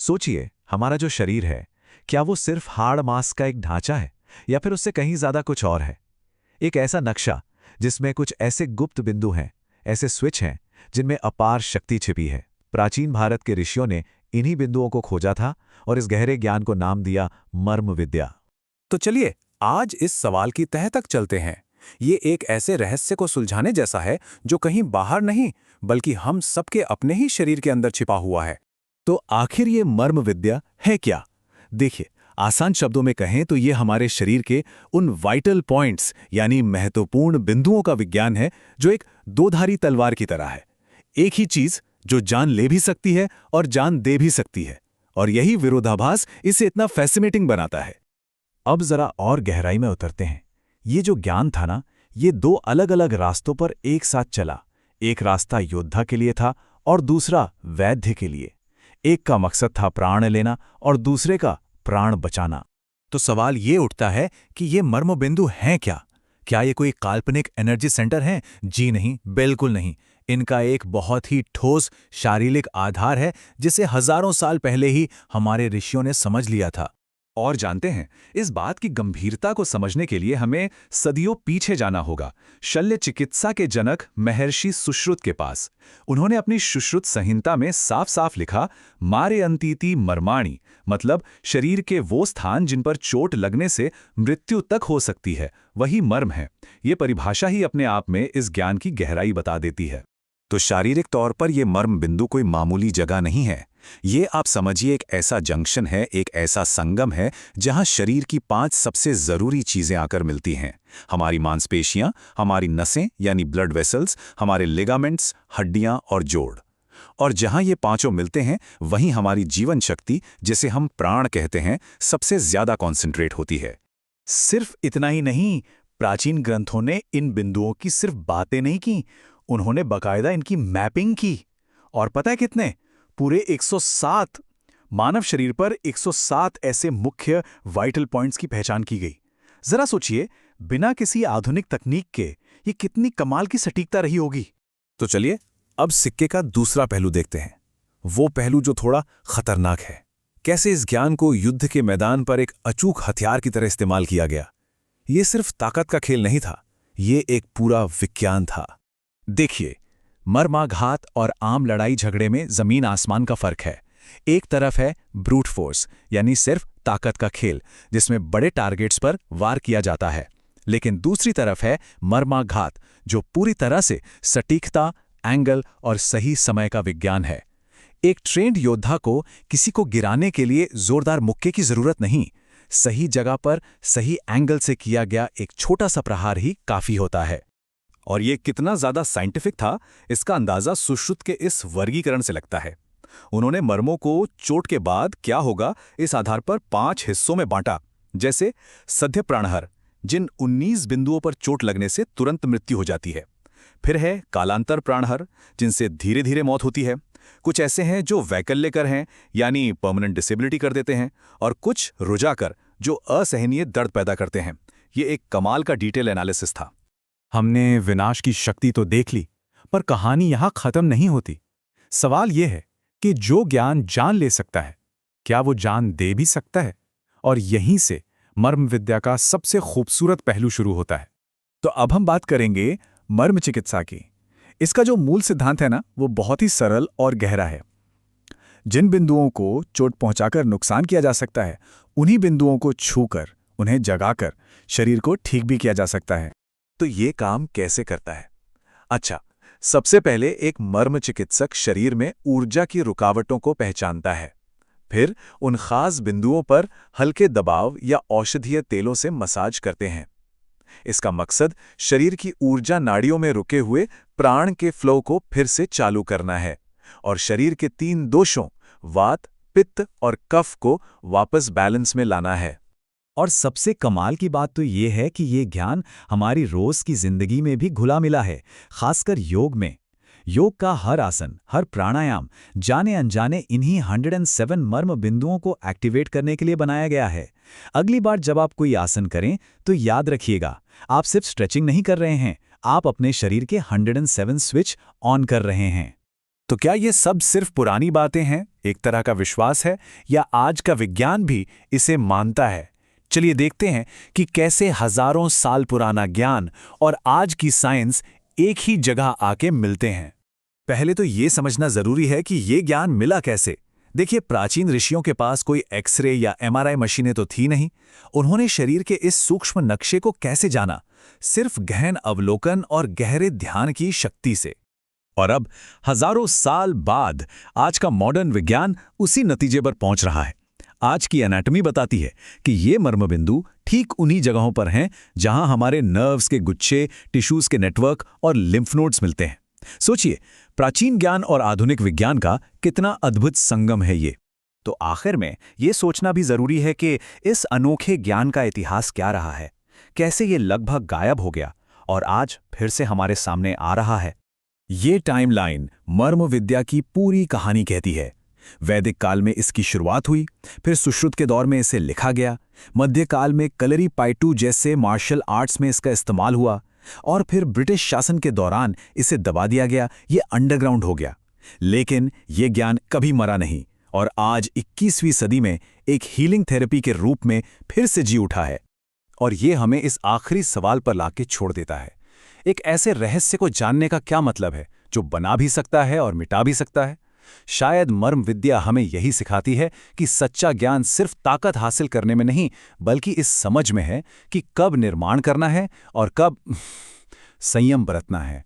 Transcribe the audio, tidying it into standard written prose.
सोचिए, हमारा जो शरीर है, क्या वो सिर्फ हाड़ मांस का एक ढांचा है या फिर उससे कहीं ज्यादा कुछ और है? एक ऐसा नक्शा जिसमें कुछ ऐसे गुप्त बिंदु हैं, ऐसे स्विच हैं जिनमें अपार शक्ति छिपी है। प्राचीन भारत के ऋषियों ने इन्हीं बिंदुओं को खोजा था और इस गहरे ज्ञान को नाम दिया मर्म विद्या। तो चलिए आज इस सवाल की तह तक चलते हैं। ये एक ऐसे रहस्य को सुलझाने जैसा है जो कहीं बाहर नहीं बल्कि हम सबके अपने ही शरीर के अंदर छिपा हुआ है। तो आखिर ये मर्म विद्या है क्या? देखिए, आसान शब्दों में कहें तो ये हमारे शरीर के उन वाइटल पॉइंट्स यानी महत्वपूर्ण बिंदुओं का विज्ञान है जो एक दोधारी तलवार की तरह है। एक ही चीज जो जान ले भी सकती है और जान दे भी सकती है, और यही विरोधाभास इसे इतना फैसिनेटिंग बनाता है। अब जरा और गहराई में उतरते हैं। ये जो ज्ञान था ना, ये दो अलग अलग रास्तों पर एक साथ चला। एक रास्ता योद्धा के लिए था और दूसरा वैद्य के लिए। एक का मकसद था प्राण लेना और दूसरे का प्राण बचाना। तो सवाल ये उठता है कि ये मर्म बिंदु हैं क्या? क्या ये कोई काल्पनिक एनर्जी सेंटर हैं? जी नहीं, बिल्कुल नहीं। इनका एक बहुत ही ठोस शारीरिक आधार है जिसे हजारों साल पहले ही हमारे ऋषियों ने समझ लिया था। और जानते हैं, इस बात की गंभीरता को समझने के लिए हमें सदियों पीछे जाना होगा, शल्य चिकित्सा के जनक महर्षि सुश्रुत के पास। उन्होंने अपनी सुश्रुत संहिता में साफ साफ लिखा, मारे अंतीति मर्माणी, मतलब शरीर के वो स्थान जिन पर चोट लगने से मृत्यु तक हो सकती है, वही मर्म है। ये परिभाषा ही अपने आप में इस ज्ञान की गहराई बता देती है। तो शारीरिक तौर पर यह मर्म बिंदु कोई मामूली जगह नहीं है। ये आप समझिए एक ऐसा जंक्शन है, एक ऐसा संगम है जहां शरीर की 5 सबसे जरूरी चीजें आकर मिलती हैं। हमारी मांसपेशियां, हमारी नसें यानी ब्लड वेसल्स, हमारे लिगामेंट्स, हड्डियां और जोड़। और जहां ये पांचों मिलते हैं वहीं हमारी जीवन शक्ति, जिसे हम प्राण कहते हैं, सबसे ज्यादा कॉन्सेंट्रेट होती है। सिर्फ इतना ही नहीं, प्राचीन ग्रंथों ने इन बिंदुओं की सिर्फ बातें नहीं की, उन्होंने बकायदा इनकी मैपिंग की। और पता है कितने? पूरे 107। मानव शरीर पर 107 ऐसे मुख्य वाइटल पॉइंट्स की पहचान की गई। जरा सोचिए, बिना किसी आधुनिक तकनीक के ये कितनी कमाल की सटीकता रही होगी। तो चलिए अब सिक्के का दूसरा पहलू देखते हैं, वो पहलू जो थोड़ा खतरनाक है। कैसे इस ज्ञान को युद्ध के मैदान पर एक अचूक हथियार की तरह इस्तेमाल किया गया। ये सिर्फ ताकत का खेल नहीं था, ये एक पूरा विज्ञान था। देखिए, मर्माघात और आम लड़ाई झगड़े में जमीन आसमान का फर्क है। एक तरफ है ब्रूट फोर्स यानी सिर्फ ताकत का खेल, जिसमें बड़े टारगेट्स पर वार किया जाता है। लेकिन दूसरी तरफ है मर्माघात, जो पूरी तरह से सटीकता, एंगल और सही समय का विज्ञान है। एक ट्रेंड योद्धा को किसी को गिराने के लिए जोरदार मुक्के की जरूरत नहीं, सही जगह पर सही एंगल से किया गया एक छोटा सा प्रहार ही काफी होता है। और ये कितना ज्यादा साइंटिफिक था, इसका अंदाजा सुश्रुत के इस वर्गीकरण से लगता है। उन्होंने मर्मों को चोट के बाद क्या होगा इस आधार पर 5 हिस्सों में बांटा। जैसे सद्य प्राणहर, जिन 19 बिंदुओं पर चोट लगने से तुरंत मृत्यु हो जाती है। फिर है कालांतर प्राणहर, जिनसे धीरे धीरे मौत होती है। कुछ ऐसे हैं जो वैकल्यकर हैं, यानी परमानेंट डिसेबिलिटी कर देते हैं। और कुछ रुजाकर, जो असहनीय दर्द पैदा करते हैं। ये एक कमाल का डिटेल एनालिसिस था। हमने विनाश की शक्ति तो देख ली, पर कहानी यहां खत्म नहीं होती। सवाल यह है कि जो ज्ञान जान ले सकता है, क्या वो जान दे भी सकता है? और यहीं से मर्म विद्या का सबसे खूबसूरत पहलू शुरू होता है। तो अब हम बात करेंगे मर्म चिकित्सा की। इसका जो मूल सिद्धांत है ना, वो बहुत ही सरल और गहरा है। जिन बिंदुओं को चोट पहुंचाकर नुकसान किया जा सकता है, उन्हीं बिंदुओं को छूकर, उन्हें जगाकर शरीर को ठीक भी किया जा सकता है। तो ये काम कैसे करता है? अच्छा, सबसे पहले एक मर्म चिकित्सक शरीर में ऊर्जा की रुकावटों को पहचानता है। फिर उन खास बिंदुओं पर हल्के दबाव या औषधीय तेलों से मसाज करते हैं। इसका मकसद शरीर की ऊर्जा नाड़ियों में रुके हुए प्राण के फ्लो को फिर से चालू करना है और शरीर के 3 दोषों वात, पित्त और कफ को वापस बैलेंस में लाना है। और सबसे कमाल की बात तो ये है कि ये ज्ञान हमारी रोज की जिंदगी में भी घुला मिला है, खासकर योग में। योग का हर आसन, हर प्राणायाम जाने अनजाने इन्हीं 107 मर्म बिंदुओं को एक्टिवेट करने के लिए बनाया गया है। अगली बार जब आप कोई आसन करें तो याद रखिएगा, आप सिर्फ स्ट्रेचिंग नहीं कर रहे हैं, आप अपने शरीर के 107 स्विच ऑन कर रहे हैं। तो क्या ये सब सिर्फ पुरानी बातें हैं, एक तरह का विश्वास है, या आज का विज्ञान भी इसे मानता है? चलिए देखते हैं कि कैसे हजारों साल पुराना ज्ञान और आज की साइंस एक ही जगह आके मिलते हैं। पहले तो ये समझना जरूरी है कि ये ज्ञान मिला कैसे। देखिए, प्राचीन ऋषियों के पास कोई एक्सरे या एमआरआई मशीनें तो थी नहीं। उन्होंने शरीर के इस सूक्ष्म नक्शे को कैसे जाना? सिर्फ गहन अवलोकन और गहरे ध्यान की शक्ति से। और अब हजारों साल बाद आज का मॉडर्न विज्ञान उसी नतीजे पर पहुंच रहा है। आज की एनाटॉमी बताती है कि ये मर्म बिंदु ठीक उन्हीं जगहों पर हैं जहां हमारे नर्व्स के गुच्छे, टिश्यूज के नेटवर्क और लिम्फ नोड्स मिलते हैं। सोचिए, प्राचीन ज्ञान और आधुनिक विज्ञान का कितना अद्भुत संगम है ये। तो आखिर में ये सोचना भी जरूरी है कि इस अनोखे ज्ञान का इतिहास क्या रहा है, कैसे ये लगभग गायब हो गया और आज फिर से हमारे सामने आ रहा है। ये टाइमलाइन मर्म विद्या की पूरी कहानी कहती है। वैदिक काल में इसकी शुरुआत हुई, फिर सुश्रुत के दौर में इसे लिखा गया, मध्यकाल में कलरी पाइटू जैसे मार्शल आर्ट्स में इसका इस्तेमाल हुआ, और फिर ब्रिटिश शासन के दौरान इसे दबा दिया गया, ये अंडरग्राउंड हो गया। लेकिन ये ज्ञान कभी मरा नहीं और आज 21वीं सदी में एक हीलिंग थेरेपी के रूप में फिर से जी उठा है। और ये हमें इस आखिरी सवाल पर लाके छोड़ देता है, एक ऐसे रहस्य को जानने का क्या मतलब है जो बना भी सकता है और मिटा भी सकता है? शायद मर्म विद्या हमें यही सिखाती है कि सच्चा ज्ञान सिर्फ ताकत हासिल करने में नहीं, बल्कि इस समझ में है कि कब निर्माण करना है और कब संयम बरतना है।